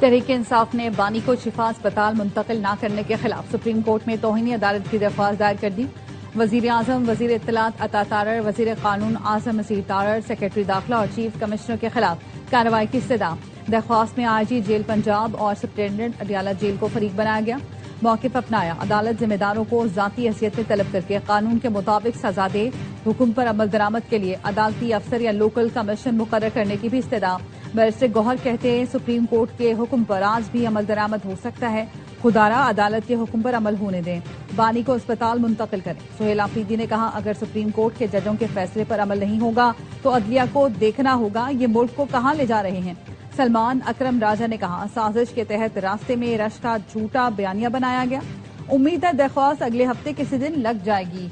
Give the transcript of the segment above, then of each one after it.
तहरीक इंसाफ ने बानी को शिफा अस्पताल मुंतकिल न करने के खिलाफ सुप्रीम कोर्ट में तौहीनी अदालत की दरख्वास्त दायर कर दी। वजीर आजम, वजीर इत्तलात अता तारड़, वजीर कानून आजम नसीर तारड़, सेक्रेटरी दाखिला और चीफ कमिश्नर के खिलाफ कार्रवाई की इस्तदा। दरख्वास्त में आईजी जेल पंजाब और सुप्रिंटेंडेंट अडियाला जेल को फरीक बनाया गया। मौक़िफ अपनाया, अदालत जिम्मेदारों को जाती हैसियत में तलब करके कानून के मुताबिक सजा दे। हुक्म पर अमल दरामद के लिए अदालती अफसर या लोकल कमीशन मुकर्रर करने की भी इस्तदा। बैरिस्टर गौहर कहते हैं, सुप्रीम कोर्ट के हुक्म पर आज भी अमल दरामद हो सकता है। खुदारा अदालत के हुक्म पर अमल होने दें, बानी को अस्पताल मुंतकिल करें। सुहेल आफरीदी ने कहा, अगर सुप्रीम कोर्ट के जजों के फैसले पर अमल नहीं होगा तो अदलिया को देखना होगा ये मुल्क को कहां ले जा रहे हैं। सलमान अकरम राजा ने कहा, साजिश के तहत रास्ते में रश का झूठा बयानिया बनाया गया। उम्मीद है दरख्वास्त अगले हफ्ते किसी दिन लग जाएगी।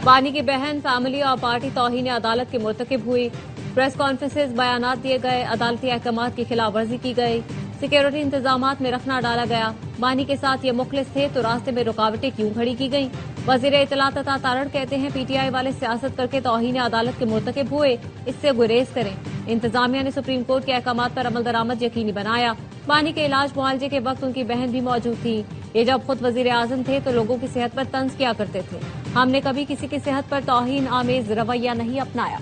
बानी की बहन, फैमिली और पार्टी तौहीन अदालत के मुर्तकिब हुई। प्रेस कॉन्फ्रेंसेस, बयानात दिए गए, अदालती अहकामात की खिलाफ वर्जी की गई, सिक्योरिटी इंतजामात में रखना डाला गया। बानी के साथ ये मुखलिस थे तो रास्ते में रुकावटें क्यों खड़ी की गई। वजीर इत्तलात अता तारड़ कहते हैं, पीटीआई वाले सियासत करके तौहीन अदालत के मुर्तकिब हुए, इससे गुरेज करें। इंतजामिया ने सुप्रीम कोर्ट के अहकामात पर अमल दरामद यकीनी बनाया। बानी के इलाज मुआवजे के वक्त उनकी बहन भी मौजूद थी। ये जब खुद वजीर आजम थे तो लोगों की सेहत पर तंज किया करते थे। हमने कभी किसी की सेहत पर तौहीन आमेज रवैया नहीं अपनाया।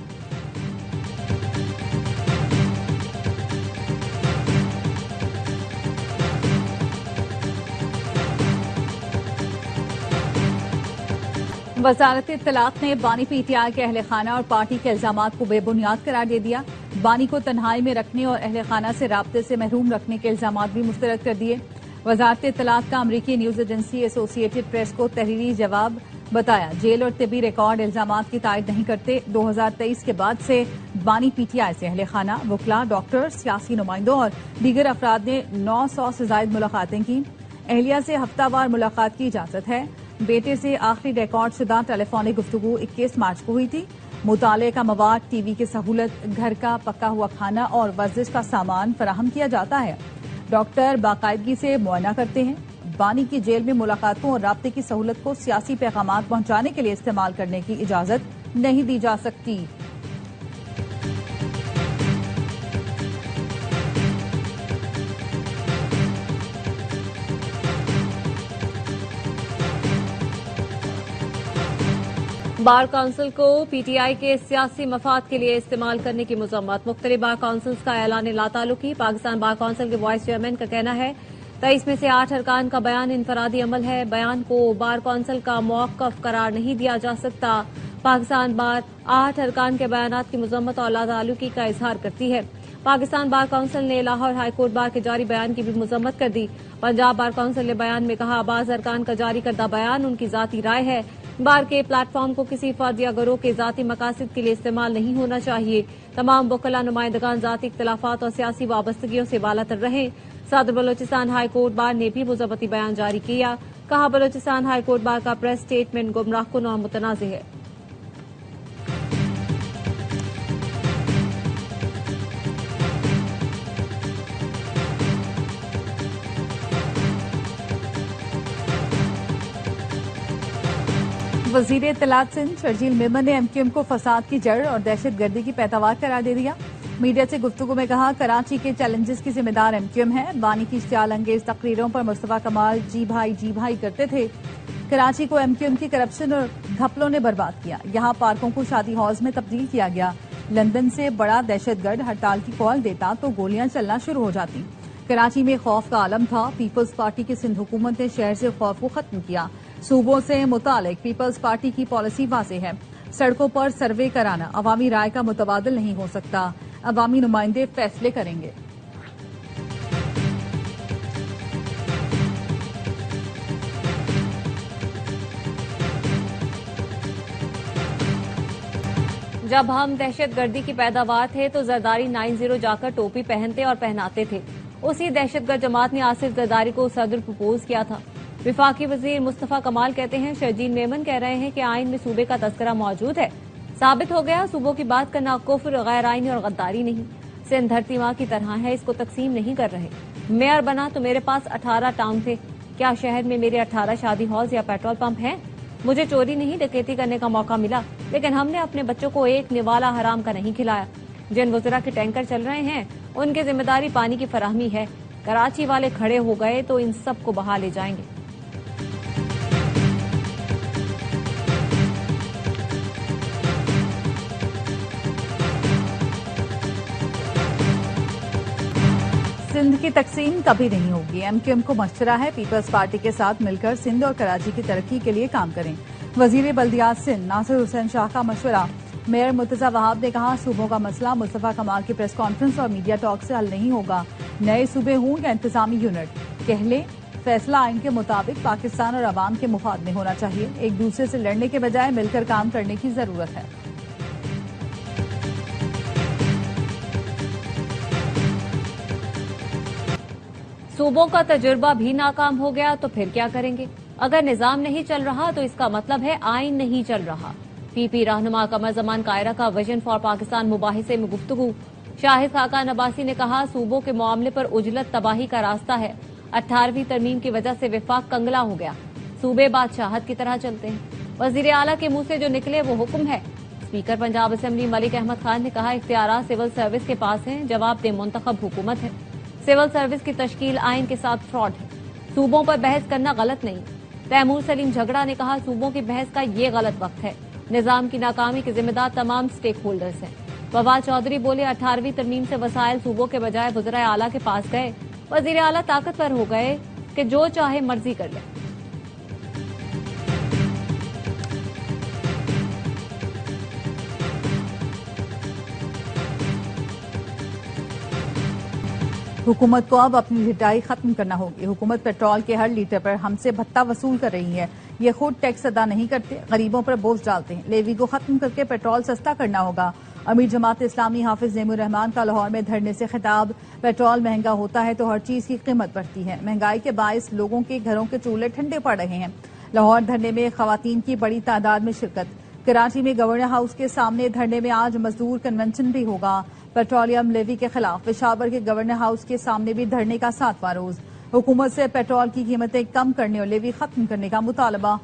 वजारत इत्तलात ने बानी पीटीआई के अहले खाना और पार्टी के इल्जामात को बेबुनियाद करार दे दिया। बानी को तन्हाई में रखने और अहले खाना से राब्ते से महरूम रखने के इल्जामात भी मुस्तरद कर दिए। वजारत इत्तलात का अमरीकी न्यूज एजेंसी एसोसिएटेड प्रेस को तहरीरी जवाब बताया, जेल और तिबी रिकॉर्ड इल्जामात की तायद नहीं करते। 2023 के बाद से बानी पीटीआई से अहले खाना, वकला, डॉक्टर, सियासी नुमाइंदों और दीगर अफराद ने 900 से जायद मुलाकातें की। अहलिया से हफ्तावार मुलाकात की इजाजत है। बेटे से आखिरी रिकॉर्ड शुदा टेलीफोनिक गुफ्तगू 21 मार्च को हुई थी। मुताले का मवाद, टीवी की सहूलत, घर का पका हुआ खाना और वर्जिश का सामान फराहम किया जाता है। डॉक्टर बाकायदगी से मुआयना करते हैं। बानी की जेल में मुलाकातों और राब्ते की सहूलत को सियासी पैगामात पहुंचाने के लिए इस्तेमाल करने की इजाजत नहीं दी जा सकती। बार काउंसिल को पीटीआई के सियासी मफाद के लिए इस्तेमाल करने की मजम्मत। मुख्तलिफ बार काउंसिल्स का ऐलान लाताल्लुकी। पाकिस्तान बार काउंसिल के वाइस चेयरमैन का कहना है, 23 में से 8 अरकान का बयान इनफरादी अमल है। बयान को बार काउंसिल का मौक़िफ़ करार नहीं दिया जा सकता। पाकिस्तान बार 8 अरकान के बयानात की मजम्मत और लाताल्लुकी का इजहार करती है। पाकिस्तान बार काउंसिल ने लाहौर हाईकोर्ट बार के जारी बयान की भी मजम्मत कर दी। पंजाब बार काउंसिल ने बयान में कहा, बाज़ अरकान का जारी करदा बयान उनकी जाती राय है। बार के प्लेटफॉर्म को किसी फर्द या गिरोह के जाती मकासद के लिए इस्तेमाल नहीं होना चाहिए। तमाम वकला नुमाइंदगान जाती इख्तलाफात और सियासी वाबस्तगियों से बालातर रहे। सदर बलोचिस्तान हाई कोर्ट बार ने भी मुज़ब्बती बयान जारी किया। कहा, बलोचिस्तान हाई कोर्ट बार का प्रेस स्टेटमेंट गुमराहकुन और मुतनाज़िह है। वजीर इत्तलात सिंध शर्जील मेमन ने एमक्यूएम को फसाद की जड़ और दहशतगर्दी की पैदावार करार दे दिया। मीडिया से गुफ्तगू में कहा, कराची के चैलेंजेस की जिम्मेदार एमक्यूएम है। बानी की इश्तियाल अंगेज तकरीरों पर मुस्तफा कमाल जी भाई करते थे। कराची को एमक्यूएम की करप्शन और घपलों ने बर्बाद किया। यहाँ पार्कों को शादी हॉल्स में तब्दील किया गया। लंदन से बड़ा दहशतगर्द हड़ताल की कॉल देता तो गोलियां चलना शुरू हो जाती। कराची में खौफ का आलम था। पीपल्स पार्टी की सिंध हुकूमत ने शहर से खौफ को खत्म किया। सूबों से मुतालिक पीपल्स पार्टी की पॉलिसी वाज़ेह है। सड़कों पर सर्वे कराना अवामी राय का मुतबादल नहीं हो सकता। अवामी नुमाइंदे फैसले करेंगे। जब हम दहशतगर्दी की पैदावार थे तो जरदारी 90 जाकर टोपी पहनते और पहनाते थे। उसी दहशतगर्द जमात ने आसिफ जरदारी को सदर प्रपोज किया था। विफाकी वजीर मुस्तफा कमाल कहते हैं, शर्जील मेमन कह रहे हैं कि आइन में सूबे का तस्करा मौजूद है। साबित हो गया, सूबों की बात करना कुफ्र, गैर आइनी और गद्दारी नहीं। सिंध धरती माँ की तरह है, इसको तकसीम नहीं कर रहे। मेयर बना तो मेरे पास 18 टाउन थे। क्या शहर में मेरे 18 शादी हॉल्स या पेट्रोल पंप हैं? मुझे चोरी नहीं डकैती करने का मौका मिला, लेकिन हमने अपने बच्चों को एक निवाला हराम का नहीं खिलाया। जिन वज़रा के टैंकर चल रहे हैं उनकी जिम्मेदारी पानी की फराहमी है। कराची वाले खड़े हो गए तो इन सबको बहा ले जाएंगे। सिंध की तकसीम कभी नहीं होगी। एमक्यूएम को मशवरा है पीपल्स पार्टी के साथ मिलकर सिंध और कराची की तरक्की के लिए काम करें। वजीर बल्दियात सिंध नासिर हुसैन शाह का मशवरा। मेयर मुर्तजा वहाब ने कहा, सूबों का मसला मुस्तफा कमाल की प्रेस कॉन्फ्रेंस और मीडिया टॉक से हल नहीं होगा। नए सूबे हों या इंतजामी यूनिट, कह ले फैसला आइन के मुताबिक पाकिस्तान और अवाम के मुफाद में होना चाहिए। एक दूसरे से लड़ने के बजाय मिलकर काम करने की जरूरत है। सूबों का तजुर्बा भी नाकाम हो गया तो फिर क्या करेंगे? अगर निजाम नहीं चल रहा तो इसका मतलब है आइन नहीं चल रहा। पीपी रहनुमा कमर जमान कायरा का विजन फॉर पाकिस्तान मुबाहिसे में गुफ्तगू। शाहिद खाकान अब्बासी ने कहा, सूबों के मामले पर उजलत तबाही का रास्ता है। 18वीं तरमीम की वजह से विफाक कंगला हो गया। सूबे बादशाहत की तरह चलते हैं। वजीर आला के मुंह से जो निकले वो हुक्म है। स्पीकर पंजाब असेंबली मलिक अहमद खान ने कहा, इख्तियारात सिविल सर्विस के पास हैं, जवाबदेह मुंतखब हुकूमत है। सिविल सर्विस की तश्कील आइन के साथ फ्रॉड है। सूबों पर बहस करना गलत नहीं। तैमूर सलीम झगड़ा ने कहा, सूबों की बहस का ये गलत वक्त है। निजाम की नाकामी के जिम्मेदार तमाम स्टेक होल्डर्स हैं। फवाद चौधरी बोले, 18वीं तरमीम से वसाइल सूबों के बजाय वज़राए आला के पास गए। वजीर आला ताकतवर हो गए कि जो चाहे मर्जी कर ले। हुकूमत को अब अपनी ढिठाई खत्म करना होगी। हुकूमत पेट्रोल के हर लीटर पर हमसे भत्ता वसूल कर रही है। ये खुद टैक्स अदा नहीं करते, गरीबों पर बोझ डालते हैं। लेवी को खत्म करके पेट्रोल सस्ता करना होगा। अमीर जमात इस्लामी हाफिज नेमुर रहमान का लाहौर में धरने से खिताब। पेट्रोल महंगा होता है तो हर चीज की कीमत बढ़ती है। महंगाई के बायस लोगों के घरों के चूल्हे ठंडे पड़ रहे हैं। लाहौर धरने में खवातीन की बड़ी तादाद में शिरकत। कराची में गवर्नर हाउस के सामने धरने में आज मजदूर कन्वेंशन भी होगा। पेट्रोलियम लेवी के खिलाफ पेशावर के गवर्नर हाउस के सामने भी धरने का 7वां रोज। हुकूमत से पेट्रोल की कीमतें कम करने और लेवी खत्म करने का मुतालबा।